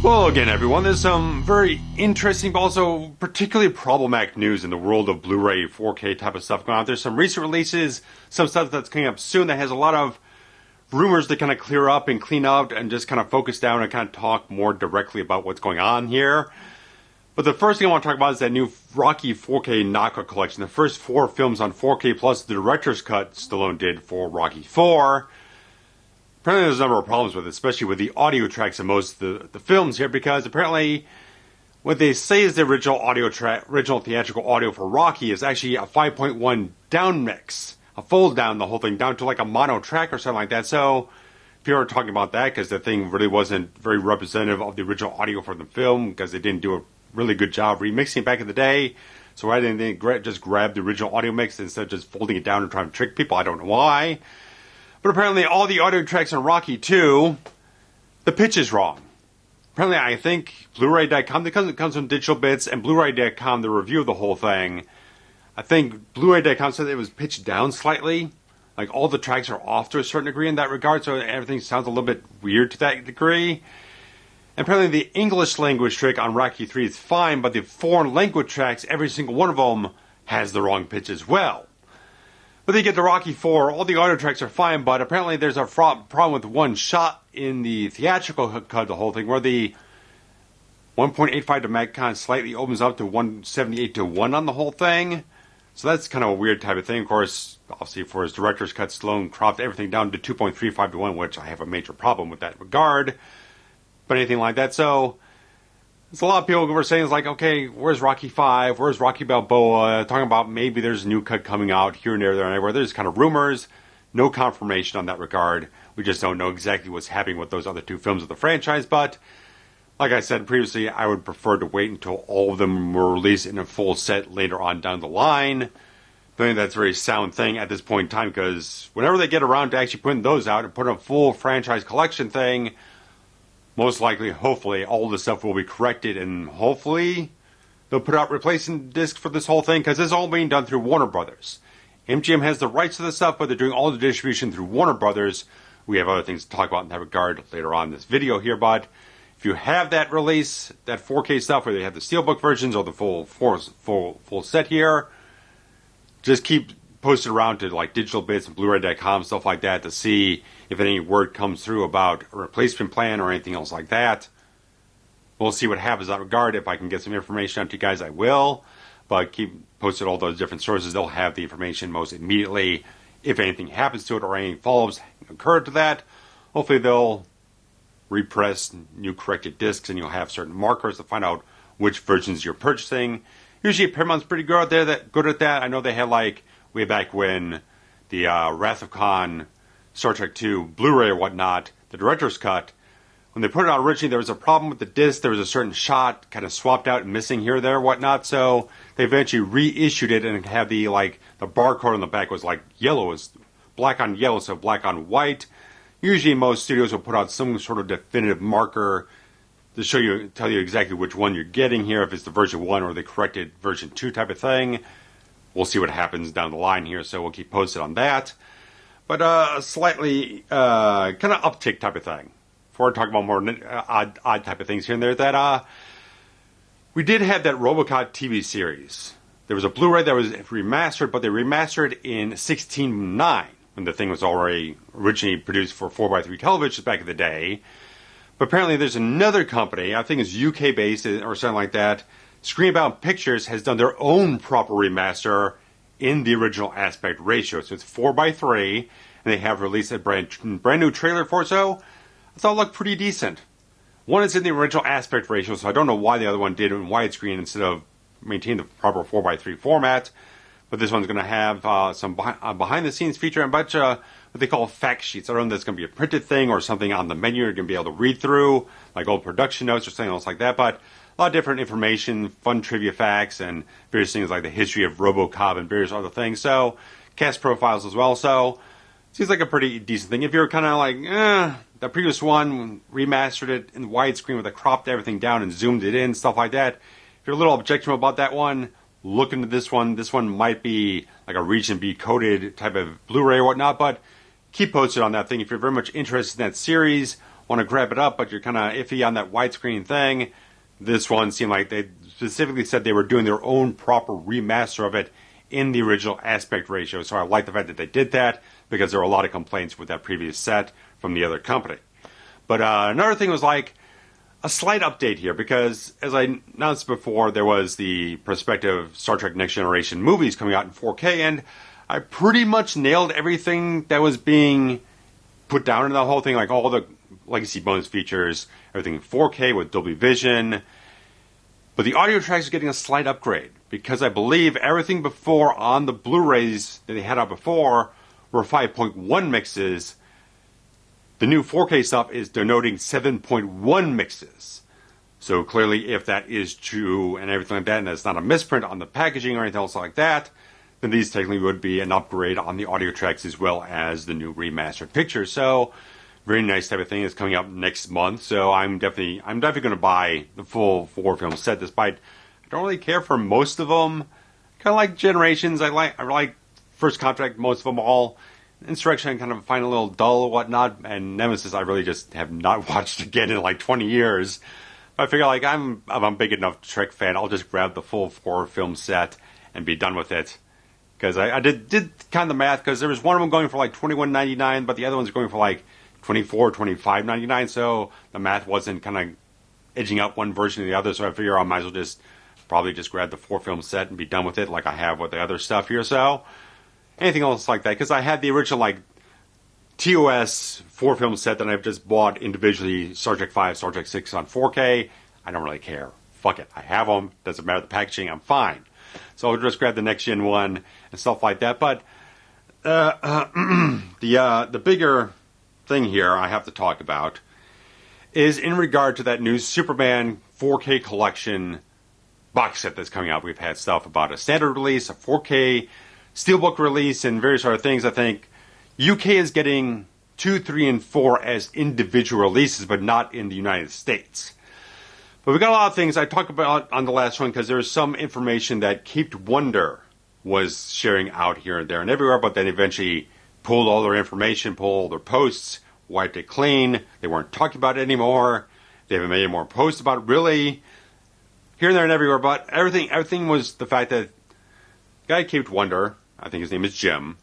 Well, again, everyone, there's some very interesting, but also particularly problematic news in the world of Blu-ray 4K type of stuff going on. There's some recent releases, some stuff that's coming up soon that has a lot of rumors to kind of clear up and clean out and just kind of focus down and kind of talk more directly about what's going on here. But the first thing I want to talk about is that new Rocky 4K knockout collection. The first 4 films on 4K plus the director's cut Stallone did for Rocky 4. Apparently there's a number of problems with it, especially with the audio tracks in most of the films here, because apparently what they say is the original theatrical audio for Rocky is actually a 5.1 down mix, a fold down the whole thing down to like a mono track or something like that. So people are talking about that because the thing really wasn't very representative of the original audio for the film because they didn't do a really good job remixing it back in the day. So why didn't they just grab the original audio mix instead of just folding it down and trying to trick people? I don't know why. But apparently all the audio tracks on Rocky 2, the pitch is wrong. Apparently I think Blu-ray.com, because it comes from Digital Bits, and Blu-ray.com, the review of the whole thing, I think Blu-ray.com said it was pitched down slightly. Like all the tracks are off to a certain degree in that regard, so everything sounds a little bit weird to that degree. And apparently the English language track on Rocky 3 is fine, but the foreign language tracks, every single one of them has the wrong pitch as well. But they get to Rocky 4, all the audio tracks are fine, but apparently there's a problem with one shot in the theatrical cut of the whole thing, where the 1.85 to Mac kind of slightly opens up to 178 to 1 on the whole thing. So that's kind of a weird type of thing. Of course, obviously for his director's cut, Stallone cropped everything down to 2.35 to 1, which I have a major problem with that regard. But anything like that, so there's a lot of people who were saying, it's like, okay, where's Rocky 5? Where's Rocky Balboa? Talking about maybe there's a new cut coming out here and there and everywhere. There's kind of rumors, no confirmation on that regard. We just don't know exactly what's happening with those other 2 films of the franchise. But like I said previously, I would prefer to wait until all of them were released in a full set later on down the line. I think that's a very sound thing at this point in time, because whenever they get around to actually putting those out and putting a full franchise collection thing, most likely, hopefully, all the stuff will be corrected, and hopefully they'll put out replacement discs for this whole thing, because this is all being done through Warner Brothers. MGM has the rights to this stuff, but they're doing all the distribution through Warner Brothers. We have other things to talk about in that regard later on in this video here, but if you have that release, that 4K stuff, where they have the Steelbook versions or the full set here, just keep posted around to like Digital Bits and Blu-ray.com, stuff like that, to see if any word comes through about a replacement plan or anything else like that. We'll see what happens in that regard. If I can get some information out to you guys, I will. But keep posted all those different sources. They'll have the information most immediately. If anything happens to it or any follow-ups occur to that, hopefully they'll repress new corrected discs and you'll have certain markers to find out which versions you're purchasing. Usually Paramount's pretty good at that. I know they had like way back when the Wrath of Khan, Star Trek II, Blu-ray or whatnot, the director's cut, when they put it out originally, there was a problem with the disc. There was a certain shot kind of swapped out and missing here, there, whatnot. So they eventually reissued it and had the barcode on the back was like yellow, was black on yellow, so black on white. Usually most studios will put out some sort of definitive marker to tell you exactly which one you're getting here, if it's the version 1 or the corrected version 2 type of thing. We'll see what happens down the line here, so we'll keep posted on that. But a slightly kind of uptick type of thing. Before I talk about more odd type of things here and there, that we did have that RoboCop TV series. There was a Blu-ray that was remastered, but they remastered in 16:9, when the thing was already originally produced for 4x3 televisions back in the day. But apparently there's another company, I think it's UK-based or something like that, Screenbound Pictures has done their own proper remaster in the original aspect ratio. So it's 4:3, and they have released a brand new trailer for it, so I thought it looked pretty decent. One is in the original aspect ratio, so I don't know why the other one did it in widescreen instead of maintaining the proper 4:3 format. But this one's going to have some behind-the-scenes feature and a bunch of what they call fact sheets. I don't know if that's going to be a printed thing or something on the menu you're going to be able to read through, like old production notes or something else like that. But a lot of different information, fun trivia facts, and various things like the history of RoboCop and various other things. So, cast profiles as well. So, seems like a pretty decent thing. If you're kind of like, the previous one, remastered it in widescreen with cropped everything down and zoomed it in, stuff like that. If you're a little objectionable about that one, look into this one. This one might be like a Region B coded type of Blu-ray or whatnot, but keep posted on that thing. If you're very much interested in that series, want to grab it up, but you're kind of iffy on that widescreen thing. This one seemed like they specifically said they were doing their own proper remaster of it in the original aspect ratio. So I like the fact that they did that, because there were a lot of complaints with that previous set from the other company. But another thing was like a slight update here, because as I announced before, there was the prospective Star Trek Next Generation movies coming out in 4K, and I pretty much nailed everything that was being put down in the whole thing, like all the legacy bonus features, everything in 4K with Dolby Vision. But the audio tracks are getting a slight upgrade, because I believe everything before on the Blu-rays that they had out before were 5.1 mixes. The new 4K stuff is denoting 7.1 mixes. So clearly, if that is true and everything like that, and it's not a misprint on the packaging or anything else like that, then these technically would be an upgrade on the audio tracks as well as the new remastered picture. So very nice type of thing is coming up next month. So I'm definitely going to buy the full 4-film set, despite I don't really care for most of them. Kind of like Generations. I like First Contact, most of them all. Insurrection I kind of find a little dull or whatnot, and Nemesis I really just have not watched again in like 20 years. But I figure like I'm a big enough Trek fan, I'll just grab the full 4-film set and be done with it. Because I did kind of the math, because there was one of them going for like $21.99, but the other one's going for like $25.99, so the math wasn't kind of edging up one version or the other, so I figure I might as well probably just grab the 4-film set and be done with it, like I have with the other stuff here. So anything else like that, because I had the original like TOS 4-film set that I've just bought individually, Star Trek 5, Star Trek 6 on 4K. I don't really care. Fuck it. I have them. Doesn't matter the packaging. I'm fine. So I'll just grab the next gen one and stuff like that. But the bigger thing here I have to talk about is in regard to that new Superman 4K collection box set that's coming out. We've had stuff about a standard release, a 4K steelbook release, and various other things. I think UK is getting 2, 3, and 4 as individual releases, but not in the United States. But we got a lot of things I talked about on the last one, because there was some information that Caped Wonder was sharing out here and there and everywhere, but then eventually pulled all their information, pulled all their posts, wiped it clean. They weren't talking about it anymore. They haven't made any more posts about it, really. Here and there and everywhere, but everything was the fact that guy Caped Wonder, I think his name is Jim,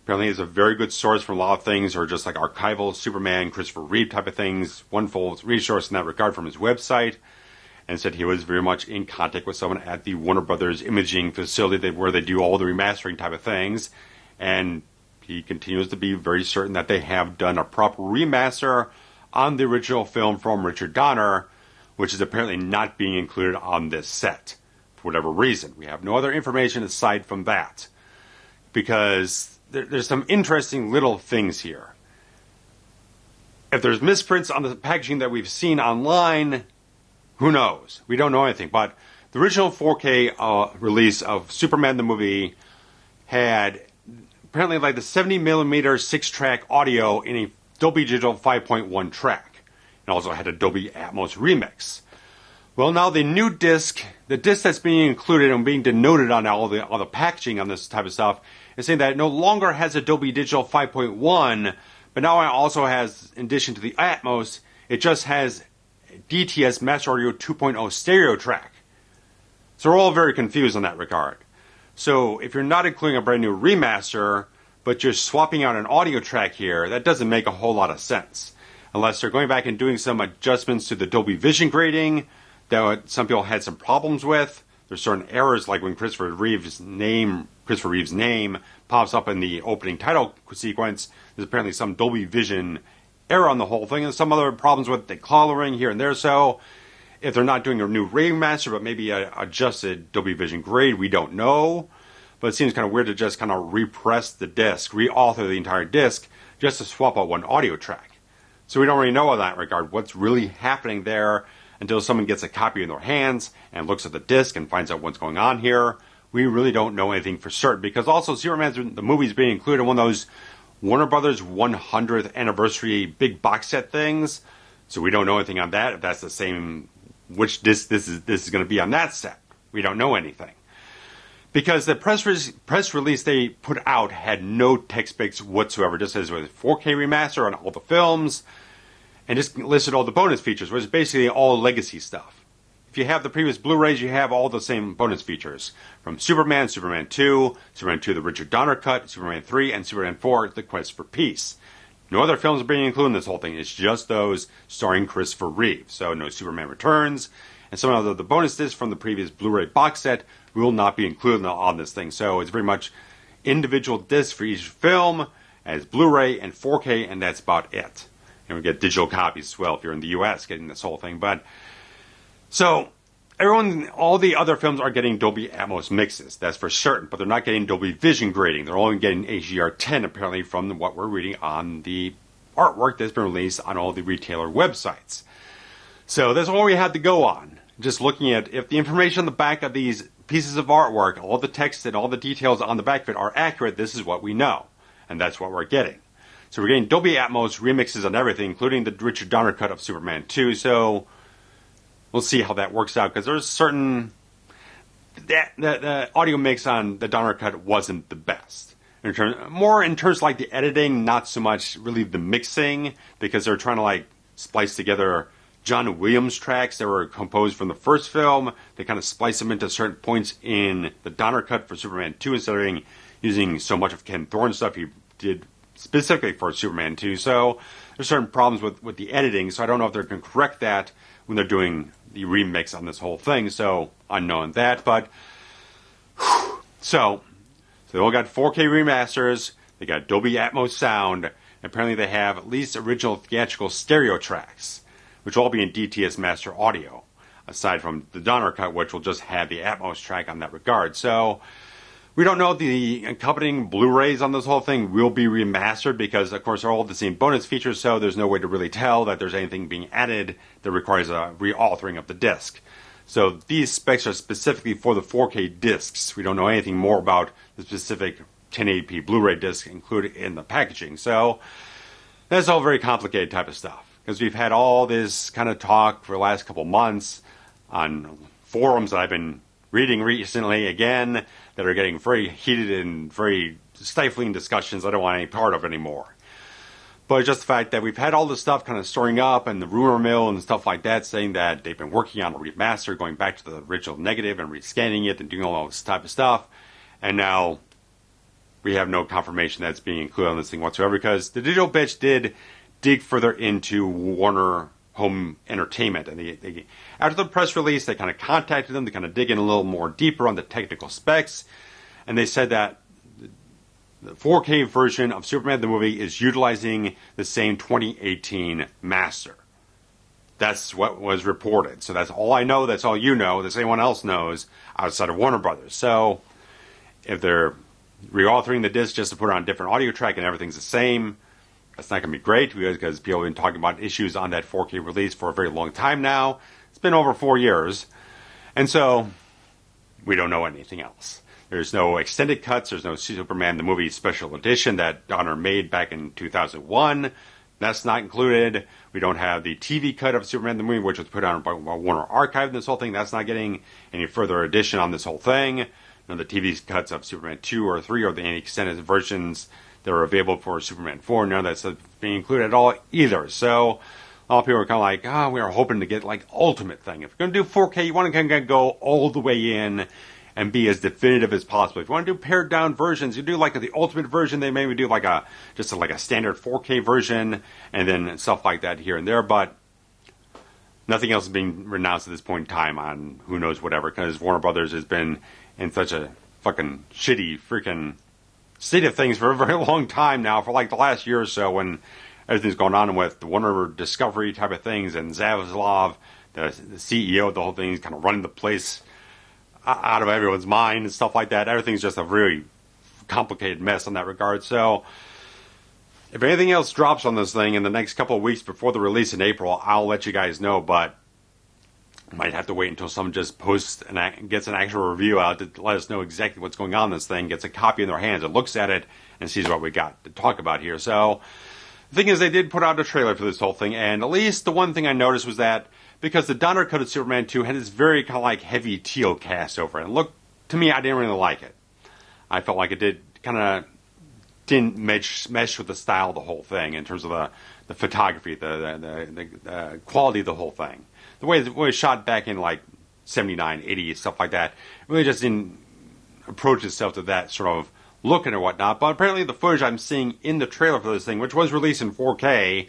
apparently is a very good source for a lot of things, or just like archival Superman, Christopher Reeve type of things, wonderful resource in that regard from his website, and said he was very much in contact with someone at the Warner Brothers imaging facility where they do all the remastering type of things, and he continues to be very certain that they have done a proper remaster on the original film from Richard Donner, which is apparently not being included on this set, for whatever reason. We have no other information aside from that, because there's some interesting little things here. If there's misprints on the packaging that we've seen online, who knows? We don't know anything. But the original 4K release of Superman the movie had apparently like the 70mm 6-track audio in a Dolby Digital 5.1 track. It also had a Dolby Atmos remix. Well, now the new disc, the disc that's being included and being denoted on all the packaging on this type of stuff, is saying that it no longer has a Dolby Digital 5.1, but now it also has, in addition to the Atmos, it just has DTS Master Audio 2.0 stereo track. So we're all very confused in that regard. So if you're not including a brand new remaster, but you're swapping out an audio track here, that doesn't make a whole lot of sense. Unless they're going back and doing some adjustments to the Dolby Vision grading that some people had some problems with. There's certain errors, like when Christopher Reeve's name pops up in the opening title sequence. There's apparently some Dolby Vision error on the whole thing, and some other problems with the coloring here and there. So if they're not doing a new remaster, but maybe an adjusted Dolby Vision grade, we don't know. But it seems kind of weird to just kind of repress the disc, re-author the entire disc, just to swap out one audio track. So we don't really know in that regard what's really happening there until someone gets a copy in their hands and looks at the disc and finds out what's going on here. We really don't know anything for certain, because also Superman the movie is being included in one of those Warner Brothers 100th anniversary big box set things. So we don't know anything on that, if that's the same, which disc this is going to be on that set. We don't know anything. Because the press release they put out had no tech specs whatsoever. Just says it was 4K remaster on all the films. and just listed all the bonus features, which is basically all legacy stuff. If you have the previous Blu-rays, you have all the same bonus features. From Superman, Superman 2, Superman 2 the Richard Donner cut, Superman 3, and Superman 4 the Quest for Peace. No other films are being included in this whole thing. It's just those starring Christopher Reeve. So no Superman Returns, and some of the bonus discs from the previous Blu-ray box set will not be included on this thing. So it's very much individual discs for each film as Blu-ray and 4K, and that's about it. And we get digital copies as well if you're in the U.S. getting this whole thing. But so all the other films are getting Dolby Atmos mixes. That's for certain. But they're not getting Dolby Vision grading. They're only getting HDR10 apparently from what we're reading on the artwork that's been released on all the retailer websites. So that's all we had to go on. Just looking at if the information on the back of these pieces of artwork, all the text and all the details on the back of it are accurate, this is what we know. And that's what we're getting. So we're getting Dolby Atmos remixes on everything, including the Richard Donner cut of Superman 2. So we'll see how that works out, because there's certain... The audio mix on the Donner cut wasn't the best. More in terms of like the editing, not so much really the mixing, because they're trying to like splice together John Williams tracks that were composed from the first film. They kind of splice them into certain points in the Donner cut for Superman 2 instead of using so much of Ken Thorne's stuff he did specifically for Superman 2. So there's certain problems with the editing, so I don't know if they're going to correct that when they're doing the remix on this whole thing. So unknown that, but so they all got 4K remasters, they got Dolby Atmos sound, and apparently they have at least original theatrical stereo tracks, which will all be in DTS Master Audio, aside from the Donner cut, which will just have the Atmos track on that regard. So we don't know if the accompanying Blu-rays on this whole thing will be remastered, because, of course, they're all the same bonus features, so there's no way to really tell that there's anything being added that requires a re-authoring of the disc. So these specs are specifically for the 4K discs. We don't know anything more about the specific 1080p Blu-ray disc included in the packaging. So that's all very complicated type of stuff, because we've had all this kind of talk for the last couple months on forums that I've been reading recently again that are getting very heated and very stifling discussions I don't want any part of anymore. But just the fact that we've had all this stuff kind of storing up and the rumor mill and stuff like that saying that they've been working on a remaster, going back to the original negative and rescanning it and doing all this type of stuff, and now we have no confirmation that's being included on this thing whatsoever, because the digital bitch did dig further into Warner Home Entertainment, and they after the press release they kind of contacted them to kind of dig in a little more deeper on the technical specs, and they said that the 4K version of Superman the movie is utilizing the same 2018 master. That's what was reported. So that's all I know, that's all you know, that's anyone else knows outside of Warner Brothers. So if they're reauthoring the disc just to put it on a different audio track and everything's the same, that's not going to be great, because people have been talking about issues on that 4K release for a very long time now. It's been over 4 years. And so we don't know anything else. There's no extended cuts. There's no Superman the Movie Special Edition that Donner made back in 2001. That's not included. We don't have the TV cut of Superman the Movie, which was put on by Warner Archive in this whole thing. That's not getting any further addition on this whole thing. None of the TV cuts of Superman 2 or 3 or any extended versions that are available for Superman 4. None of that's being included at all either. So a lot of people are kind of like, we are hoping to get like ultimate thing. If you're going to do 4K, you want to kind of go all the way in and be as definitive as possible. If you want to do pared down versions, you do like the ultimate version. They maybe do like a standard 4K version and then stuff like that here and there. But nothing else is being announced at this point in time on who knows whatever, because Warner Brothers has been in such a fucking shitty freaking state of things for a very long time now, for like the last year or so, when everything's going on with the Warner Discovery type of things, and Zaslav, the CEO of the whole thing, is kind of running the place out of everyone's mind and stuff like that. Everything's just a really complicated mess in that regard. So if anything else drops on this thing in the next couple of weeks before the release in April, I'll let you guys know, but might have to wait until someone just posts and gets an actual review out to let us know exactly what's going on in this thing, gets a copy in their hands and looks at it and sees what we got to talk about here. So the thing is, they did put out a trailer for this whole thing, and at least the one thing I noticed was that because the Donner cut of Superman 2 had this very kind of like heavy teal cast over it, and look, to me, I didn't really like it. I felt like it did kind of didn't mesh with the style of the whole thing in terms of the photography, the quality of the whole thing. The way it was shot back in like 79, 80, stuff like that, it really just didn't approach itself to that sort of looking or whatnot. But apparently the footage I'm seeing in the trailer for this thing, which was released in 4K,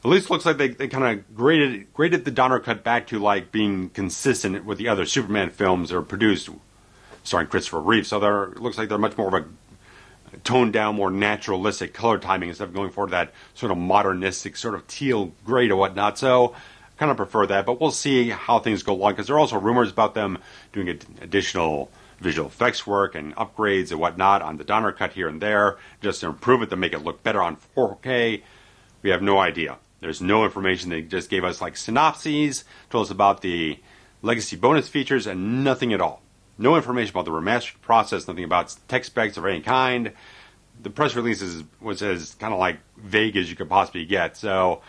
at least looks like they kind of graded the Donner cut back to like being consistent with the other Superman films that are produced starring Christopher Reeve. So it looks like they're much more of a toned down, more naturalistic color timing instead of going for that sort of modernistic, sort of teal gray or whatnot. So I kind of prefer that, but we'll see how things go along, because there are also rumors about them doing additional visual effects work and upgrades and whatnot on the Donner cut here and there, just to improve it, to make it look better on 4K. We have no idea. There's no information. They just gave us like synopses, told us about the legacy bonus features, and nothing at all. No information about the remastered process, nothing about tech specs of any kind. The press release was as kind of like vague as you could possibly get. So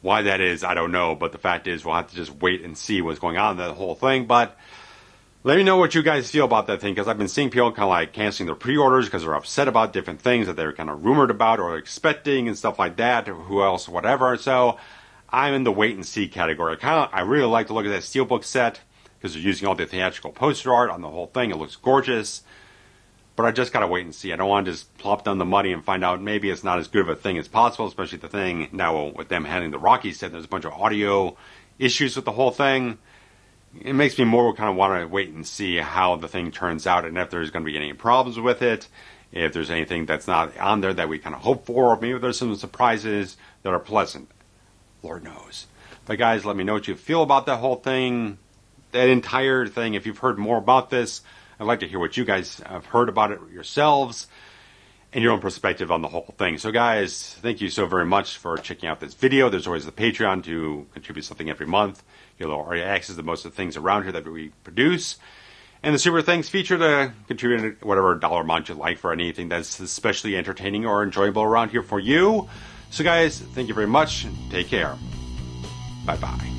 why that is, I don't know. But the fact is, we'll have to just wait and see what's going on in the whole thing. But let me know what you guys feel about that thing, because I've been seeing people kind of like canceling their pre-orders because they're upset about different things that they're kind of rumored about or expecting and stuff like that, or who else, whatever. So I'm in the wait and see category. I really like to look at that Steelbook set, because they're using all the theatrical poster art on the whole thing. It looks gorgeous. But I just got to wait and see. I don't want to just plop down the money and find out maybe it's not as good of a thing as possible, especially the thing now with them handling the Rocky set. There's a bunch of audio issues with the whole thing. It makes me more kind of want to wait and see how the thing turns out, and if there's going to be any problems with it, if there's anything that's not on there that we kind of hope for, or maybe there's some surprises that are pleasant. Lord knows. But guys, let me know what you feel about that whole thing, that entire thing. If you've heard more about this, I'd like to hear what you guys have heard about it yourselves and your own perspective on the whole thing. So guys, thank you so very much for checking out this video. There's always the Patreon to contribute something every month. You'll already access to most of the things around here that we produce. And the Super Thanks feature to contribute whatever dollar amount you like for anything that's especially entertaining or enjoyable around here for you. So guys, thank you very much. Take care. Bye-bye.